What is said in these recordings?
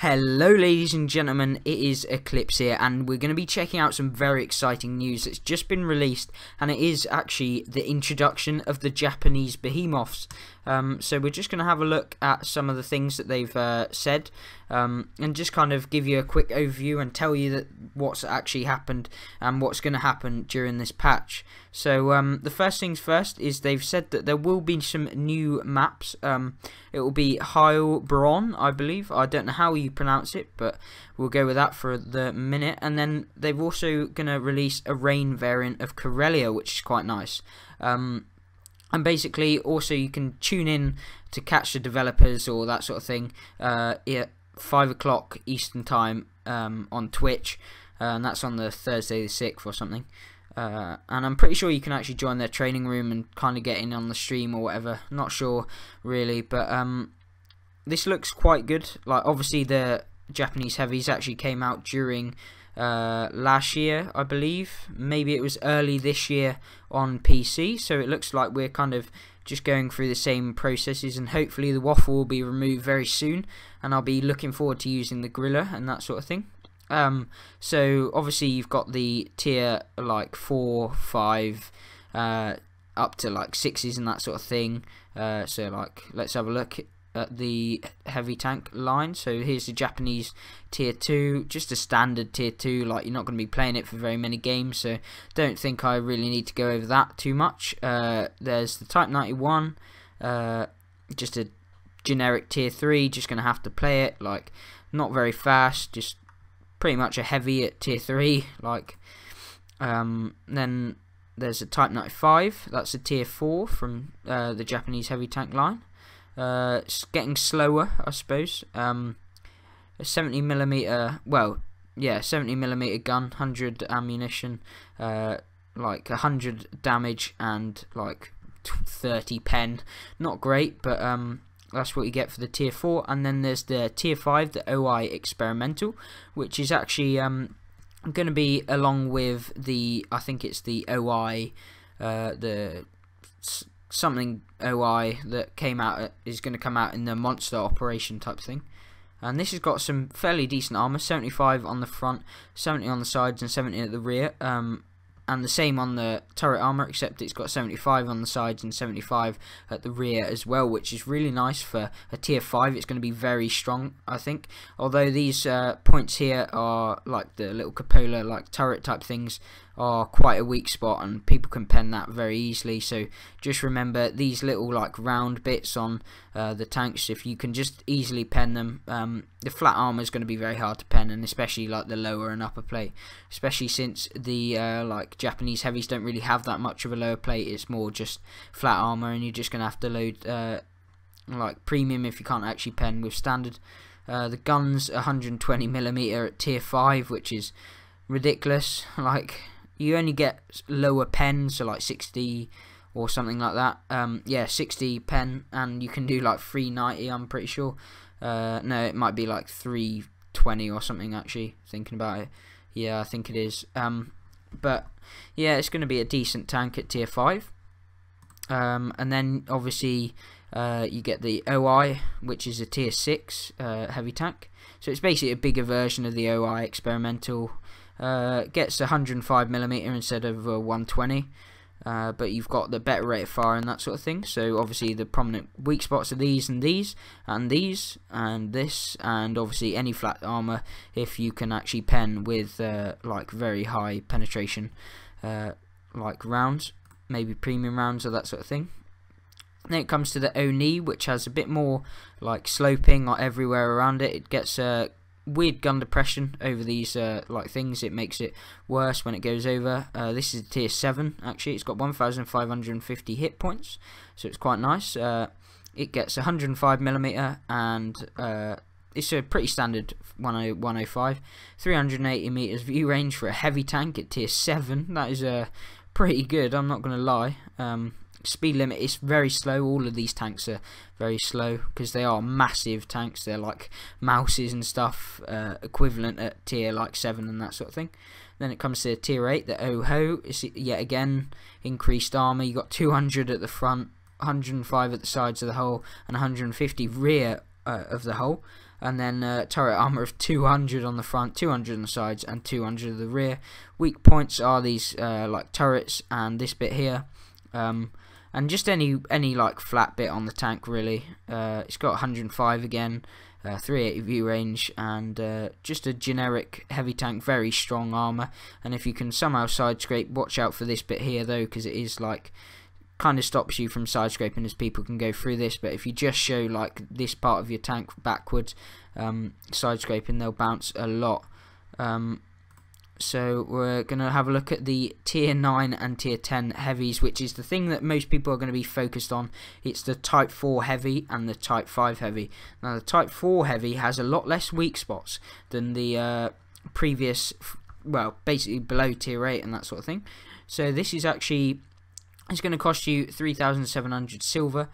Hello ladies and gentlemen, it is Eclipse here, and we're going to be checking out some very exciting news that's just been released, and it is actually the introduction of the Japanese behemoths. So we're just going to have a look at some of the things that they've said, and just kind of give you a quick overview and tell you that what's actually happened and what's going to happen during this patch. So the first things first is they've said that there will be some new maps. It will be Heilbronn, I believe. I don't know how you pronounce it, but we'll go with that for the minute. And then they've also going to release a rain variant of Karelia, which is quite nice. And basically, also you can tune in to catch the developers or that sort of thing at 5 o'clock Eastern time on Twitch, and that's on the Thursday the 6th or something. And I'm pretty sure you can actually join their training room and kind of get in on the stream or whatever. Not sure really, but this looks quite good. Like, obviously the Japanese Heavies actually came out during last year, I believe. Maybe it was early this year on PC, so it looks like we're kind of just going through the same processes, and hopefully the waffle will be removed very soon, and I'll be looking forward to using the gorilla and that sort of thing. So obviously you've got the tier like 4, 5 up to like 6s and that sort of thing. So like, let's have a look at the heavy tank line. So here's the Japanese tier 2, just a standard tier 2. Like, you're not going to be playing it for very many games, so don't think I really need to go over that too much. There's the Type 91, just a generic tier 3, just going to have to play it, like, not very fast, just pretty much a heavy at tier 3. Like, then there's a Type 95, that's a tier 4 from the Japanese heavy tank line. It's getting slower, I suppose. A 70mm, well, yeah, 70mm gun, 100 ammunition, like 100 damage and like 30 pen. Not great, but that's what you get for the tier 4. And then there's the tier 5, the OI experimental, which is actually going to be along with the, I think it's the OI, the something OI that came out, is going to come out in the monster operation type thing. And this has got some fairly decent armor, 75 on the front, 70 on the sides and 70 at the rear, and the same on the turret armor, except it's got 75 on the sides and 75 at the rear as well, which is really nice for a tier 5. It's going to be very strong, I think, although these points here are like the little cupola like turret type things are quite a weak spot, and people can pen that very easily. So just remember these little like round bits on the tanks, if you can just easily pen them. The flat armor is going to be very hard to pen, and especially like the lower and upper plate, especially since the like Japanese heavies don't really have that much of a lower plate. It's more just flat armor, and you're just going to have to load like premium if you can't actually pen with standard. The gun's 120mm at tier 5, which is ridiculous. Like, you only get lower pen, so like 60 or something like that. Yeah, 60 pen, and you can do like 390, I'm pretty sure. No, it might be like 320 or something, actually, thinking about it. Yeah, I think it is. But yeah, it's going to be a decent tank at tier 5. And then obviously you get the OI, which is a tier 6 heavy tank. So it's basically a bigger version of the OI experimental. Gets 105mm instead of 120, but you've got the better rate of fire and that sort of thing. So obviously the prominent weak spots are these and these and these and this, and obviously any flat armor if you can actually pen with like very high penetration like rounds, maybe premium rounds or that sort of thing. Then it comes to the Oni, which has a bit more like sloping or everywhere around it. It gets weird gun depression over these like things. It makes it worse when it goes over. This is tier 7 actually. It's got 1550 hit points, so it's quite nice. It gets 105mm, and it's a pretty standard 105. 380 meters view range for a heavy tank at tier 7. That is pretty good, I'm not gonna lie. Speed limit is very slow. All of these tanks are very slow because they are massive tanks. They're like mouses and stuff, equivalent at tier like 7 and that sort of thing. Then it comes to tier 8, the Oho. It's yet again increased armor. You got 200 at the front, 105 at the sides of the hull, and 150 rear of the hull. and then turret armor of 200 on the front, 200 on the sides, and 200 of the rear. Weak points are these like turrets and this bit here, and just any like flat bit on the tank really. It's got 105 again, 380 view range, and just a generic heavy tank, very strong armor. And if you can somehow side scrape, watch out for this bit here though, because it is like kind of stops you from side scraping as people can go through this. But if you just show like this part of your tank backwards, side scraping, they'll bounce a lot. So we're going to have a look at the tier 9 and tier 10 heavies, which is the thing that most people are going to be focused on. It's the type 4 heavy and the type 5 heavy. Now the type 4 heavy has a lot less weak spots than the previous, well, basically below tier 8 and that sort of thing. So this is actually, it's going to cost you 3,700 silver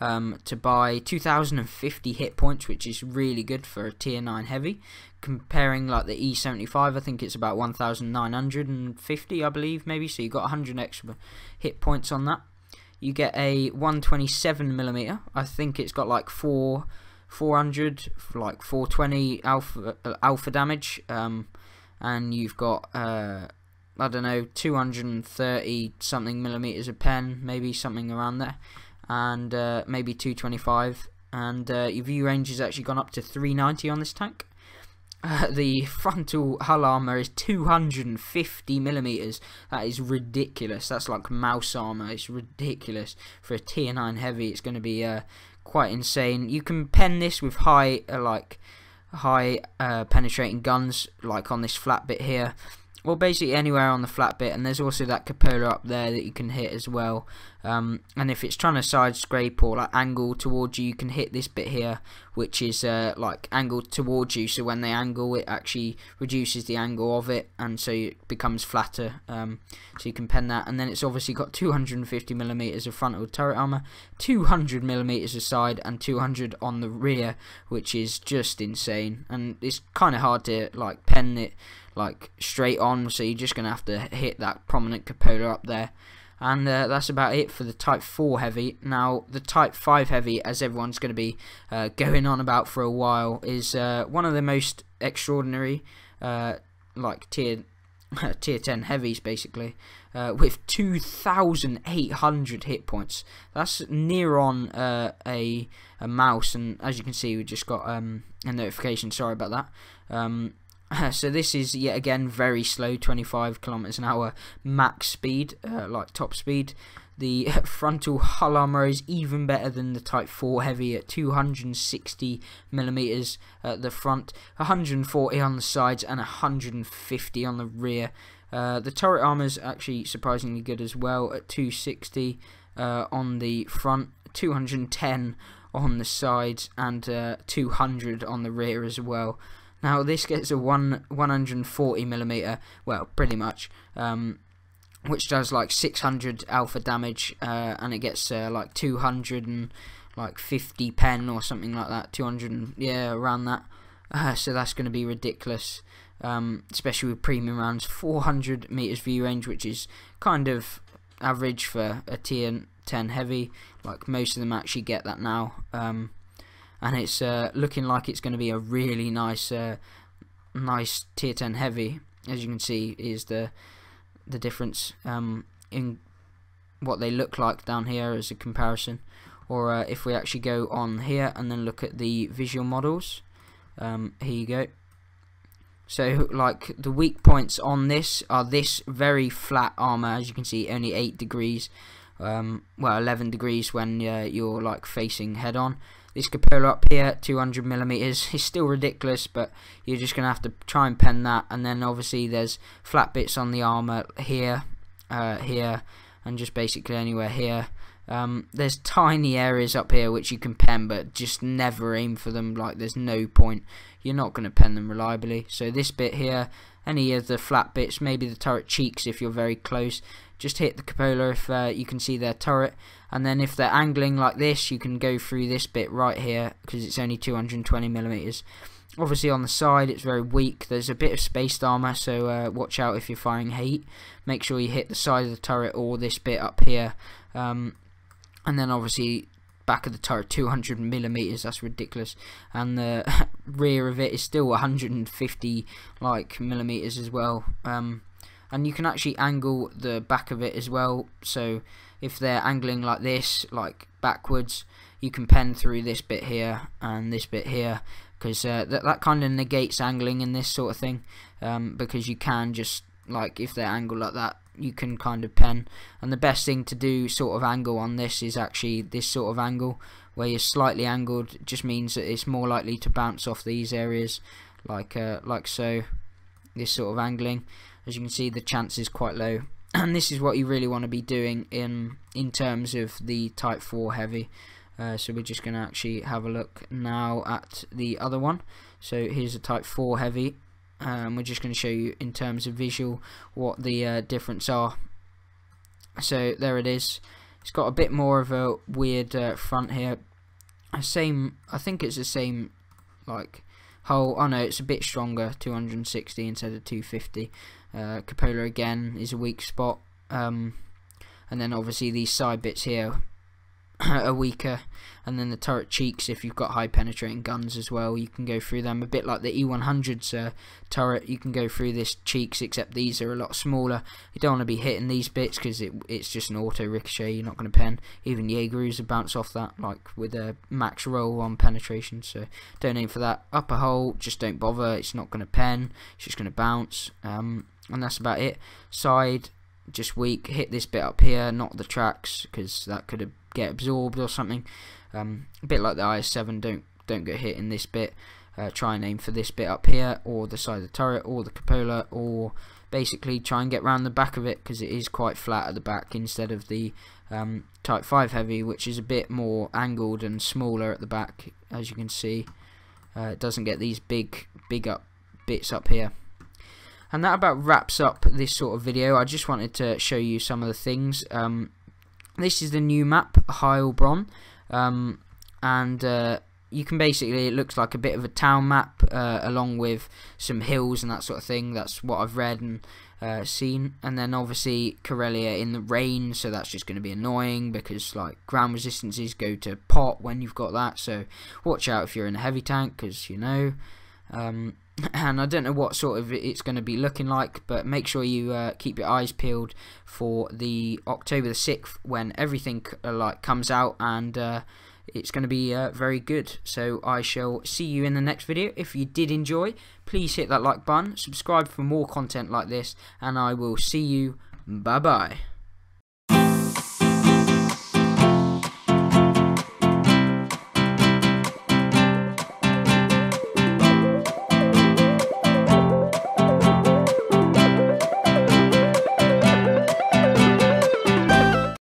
to buy 2,050 hit points, which is really good for a tier 9 heavy. Comparing like the E75, I think it's about 1,950, I believe, maybe. So you got 100 extra hit points on that. You get a 127mm. I think it's got like 400, like 420 alpha damage, and you've got I don't know, 230 something millimeters of pen, maybe something around there, and maybe 225, and your view range has actually gone up to 390 on this tank. The frontal hull armor is 250mm. That is ridiculous. That's like mouse armor. It's ridiculous for a tier 9 heavy. It's going to be quite insane. You can pen this with high penetrating guns, like on this flat bit here, or basically anywhere on the flat bit. And there's also that cupola up there that you can hit as well. And if it's trying to side scrape or like angle towards you, you can hit this bit here, which is like angled towards you. So when they angle, it actually reduces the angle of it, and so it becomes flatter. So you can pen that. And then it's obviously got 250mm of frontal turret armor, 200mm of side, and 200 on the rear, which is just insane. And it's kind of hard to like pen it like straight on, so you're just gonna have to hit that prominent cupola up there. And that's about it for the type 4 heavy. Now the type 5 heavy, as everyone's going to be going on about for a while, is one of the most extraordinary like tier 10 heavies, basically, with 2,800 hit points. That's near on a mouse, and as you can see, we just got a notification, sorry about that. So this is yet again very slow, 25 kilometers an hour max speed, like top speed. The frontal hull armor is even better than the type 4 heavy at 260mm at the front, 140 on the sides, and 150 on the rear. The turret armor is actually surprisingly good as well at 260 on the front, 210 on the sides, and 200 on the rear as well. Now this gets a 140mm, well, pretty much, which does like 600 alpha damage, and it gets like 250 pen or something like that, 200, yeah, around that. So that's going to be ridiculous, especially with premium rounds. 400 meters view range, which is kind of average for a tier 10 heavy. Like most of them actually get that now. And it's looking like it's going to be a really nice nice tier 10 heavy. As you can see, is the difference in what they look like down here as a comparison. Or if we actually go on here and then look at the visual models, here you go. So like the weak points on this are this very flat armor, as you can see, only 8 degrees, well 11 degrees when you're like facing head on. This cupola up here, 200mm, is still ridiculous, but you're just going to have to try and pen that. And then obviously there's flat bits on the armor here, here, and just basically anywhere here. There's tiny areas up here which you can pen, but just never aim for them. Like there's no point. You're not going to pen them reliably. So this bit here, any of the flat bits, maybe the turret cheeks if you're very close, just hit the cupola if you can see their turret. And then if they're angling like this, you can go through this bit right here because it's only 220mm. Obviously on the side it's very weak. There's a bit of spaced armor, so watch out if you're firing heat. Make sure you hit the side of the turret or this bit up here. And then obviously back of the turret, 200mm, that's ridiculous. And the rear of it is still 150 like millimeters as well. And you can actually angle the back of it as well, so if they're angling like this, like backwards, you can pen through this bit here and this bit here, because that kind of negates angling in this sort of thing, because you can just, like, if they're angled like that, you can kind of pen. And the best thing to do sort of angle on this is actually this sort of angle, where you're slightly angled. It just means that it's more likely to bounce off these areas, like so. This sort of angling, as you can see, the chance is quite low. And this is what you really want to be doing in terms of the Type 4 heavy. So we're just going to actually have a look now at the other one. So here's a Type 4 heavy. We're just going to show you in terms of visual what the difference are. So there it is. It's got a bit more of a weird front here. I think it's the same, like, hole. Oh no, it's a bit stronger, 260 instead of 250. Cupola again is a weak spot, and then obviously these side bits here are weaker, and then the turret cheeks, if you've got high penetrating guns as well, you can go through them, a bit like the E100's turret. You can go through this cheeks, except these are a lot smaller. You don't want to be hitting these bits because it's just an auto ricochet. You're not going to pen. Even Jaeger's will bounce off that, like with a max roll on penetration, so don't aim for that. Upper hole, just don't bother. It's not going to pen, it's just going to bounce, and that's about it. Side, just weak. Hit this bit up here, not the tracks, because that could get absorbed or something. A bit like the IS-7, don't get hit in this bit. Try and aim for this bit up here, or the side of the turret, or the cupola, or basically try and get round the back of it, because it is quite flat at the back instead of the Type 5 heavy, which is a bit more angled and smaller at the back, as you can see. It doesn't get these big up bits up here. And that about wraps up this sort of video. I just wanted to show you some of the things. This is the new map, Heilbronn, and you can basically, it looks like a bit of a town map, along with some hills and that sort of thing. That's what I've read and seen. And then obviously Karelia in the rain, so that's just going to be annoying, because like ground resistances go to pot when you've got that, so watch out if you're in a heavy tank, because you know. And I don't know what sort of it's going to be looking like, but make sure you keep your eyes peeled for the October the 6th, when everything like comes out, and it's going to be very good. So I shall see you in the next video. If you did enjoy, please hit that like button, subscribe for more content like this, and I will see you. Bye bye.